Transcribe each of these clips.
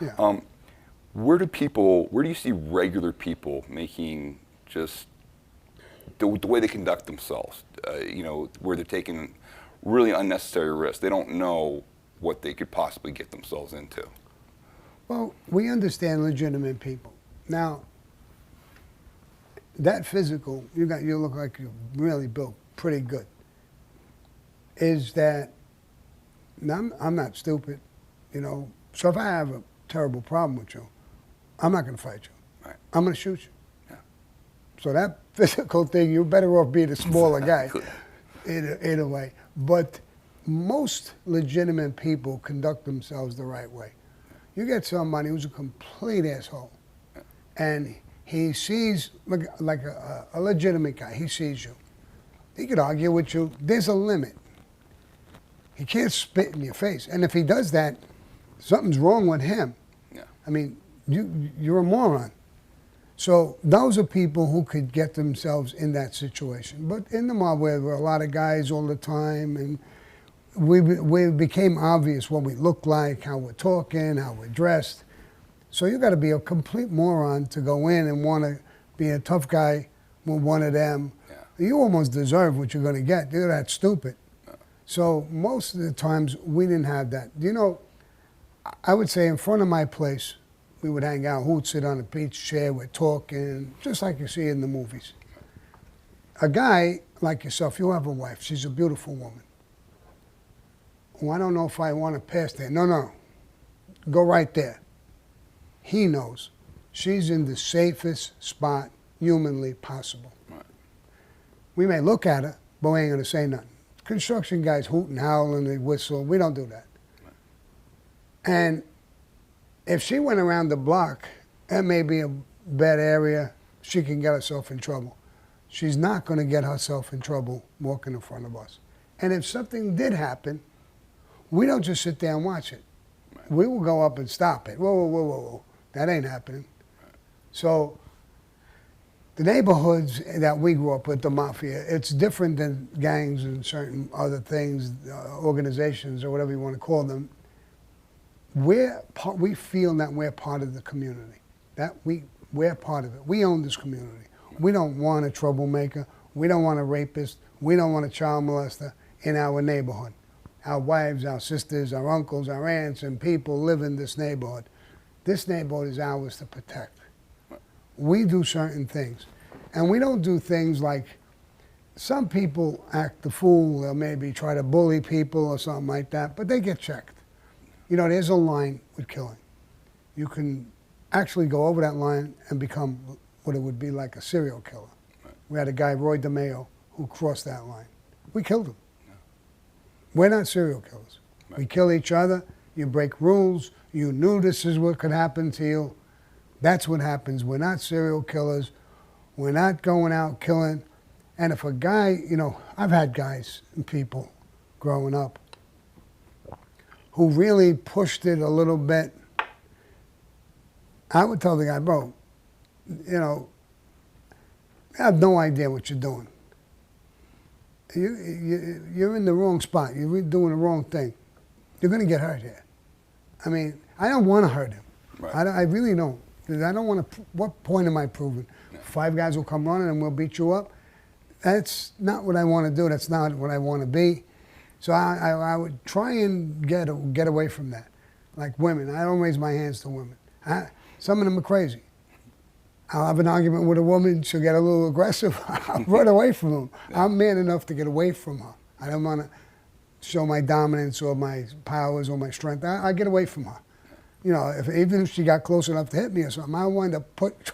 Yeah. Where do you see regular people making just the way they conduct themselves, where they're taking really unnecessary risks? They don't know what they could possibly get themselves into. Well, we understand legitimate people. Now, that physical, you look like you're really built pretty good. Is that, now I'm not stupid, so if I have a terrible problem with you, I'm not going to fight you. Right. I'm going to shoot you. Yeah. So that physical thing, you're better off being a smaller guy, in a way. But most legitimate people conduct themselves the right way. You get somebody who's a complete asshole, and he sees, like a legitimate guy, he sees you. He could argue with you. There's a limit. He can't spit in your face. And if he does that, something's wrong with him. Yeah. I mean, you're a moron. So those are people who could get themselves in that situation. But in the mob, where there were a lot of guys all the time, and we became obvious what we look like, how we're talking, how we're dressed. So you got to be a complete moron to go in and want to be a tough guy with one of them. Yeah. You almost deserve what you're going to get. You're that stupid. Yeah. So most of the times we didn't have that. I would say in front of my place, we would hang out. Who would sit on a beach chair? We're talking, just like you see in the movies. A guy like yourself, you have a wife. She's a beautiful woman. Well, I don't know if I want to pass there. No. Go right there. He knows. She's in the safest spot humanly possible. Right. We may look at her, but we ain't going to say nothing. Construction guys hoot and howl and they whistle. We don't do that. Right. And if she went around the block, that may be a bad area. She can get herself in trouble. She's not going to get herself in trouble walking in front of us. And if something did happen, we don't just sit there and watch it. Right. We will go up and stop it. Whoa. That ain't happening. Right. So the neighborhoods that we grew up with, the mafia, it's different than gangs and certain other things, organizations or whatever you want to call them. We feel that we're part of the community, that we're part of it. We own this community. We don't want a troublemaker. We don't want a rapist. We don't want a child molester in our neighborhood. Our wives, our sisters, our uncles, our aunts, and people live in this neighborhood. This neighborhood is ours to protect. We do certain things. And we don't do things like, some people act the fool, or maybe try to bully people or something like that, but they get checked. There's a line with killing. You can actually go over that line and become what it would be like a serial killer. Right. We had a guy, Roy DeMeo, who crossed that line. We killed him. Yeah. We're not serial killers. Right. We kill each other. You break rules. You knew this is what could happen to you. That's what happens. We're not serial killers. We're not going out killing. And if a guy, I've had guys and people growing up who really pushed it a little bit. I would tell the guy, bro, I have no idea what you're doing. You're in the wrong spot. You're doing the wrong thing. You're going to get hurt here. I mean, I don't want to hurt him. Right. I really don't. I don't want to. What point am I proving? No. 5 guys will come running and we'll beat you up. That's not what I want to do. That's not what I want to be. So I would try and get away from that. Like women, I don't raise my hands to women. Some of them are crazy. I'll have an argument with a woman, she'll get a little aggressive, I'll run away from them. Yeah. I'm man enough to get away from her. I don't want to show my dominance or my powers or my strength. I get away from her. Even if she got close enough to hit me or something, I wind up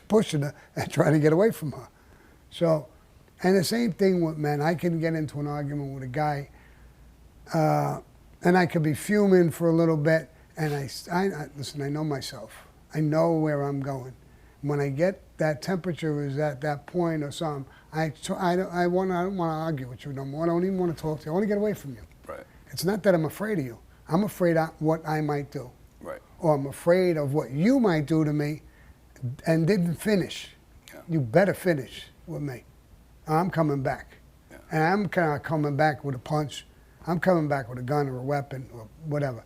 pushing her and trying to get away from her. So, and the same thing with men. I can get into an argument with a guy, and I could be fuming for a little bit, and listen, I know myself. I know where I'm going. When I get that temperature is at that point or something, I don't want to argue with you no more. I don't even want to talk to you. I want to get away from you. Right. It's not that I'm afraid of you. I'm afraid of what I might do. Right. Or I'm afraid of what you might do to me and didn't finish. Yeah. You better finish with me. I'm coming back. Yeah. And I'm kind of coming back with a punch. I'm coming back with a gun or a weapon or whatever.